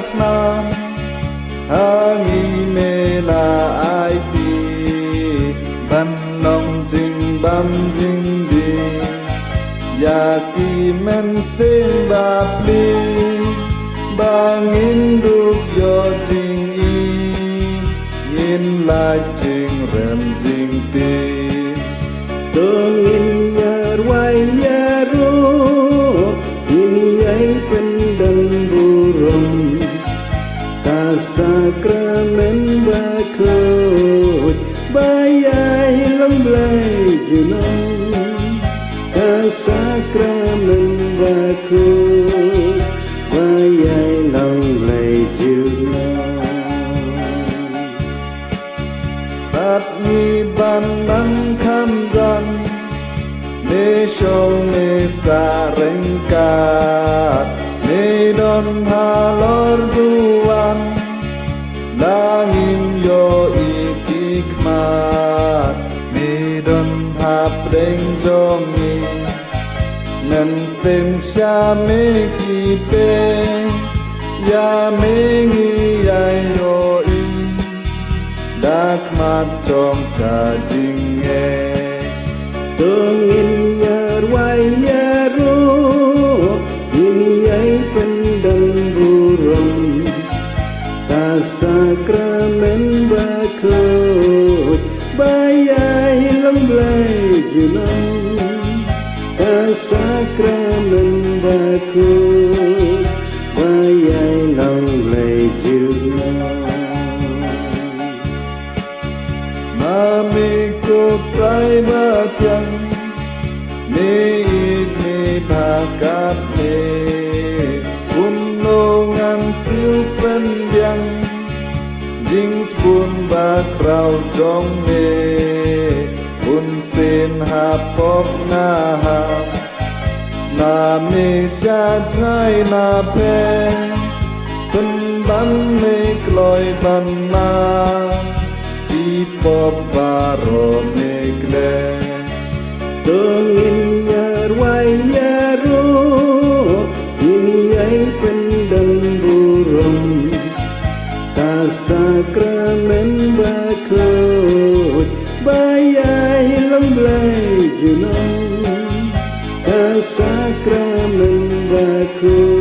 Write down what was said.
sna hangi me la ai ti ban long jing bam jing di ya ki men sing ba pli bangin dup yo jing i in la jing rem jing ti tongin yar wai yaru in yai pendang burung kasakramen bakut bayai lemblai junong kasakramen bakut bayai lemblai junong sát ni ban nắng kham gian nê shong nê sa reng kat nê don ha lor duan langin yo ikik mat nê don ha preng jong ni nan sem sha me ki pe ya me ngi ai yo i dak mat trong ka jing nghe tongin yar wai yaru in yai pendang burung kasakramen bakut bayai lemblai junong kasakramen bakut bayai lemblai junong mami ko prai ba thiang ne it ne bhakat ne no ngan siu pen diang jing spoon ba krau jong ne un sen ha pop na ha na me sha chai na pe pen ban me kloi ban ma ti pop ba ro me kle tongin yar wai yaru in yai pendang burung kasakramen bakut bayai lemblai junong kasakramen bakut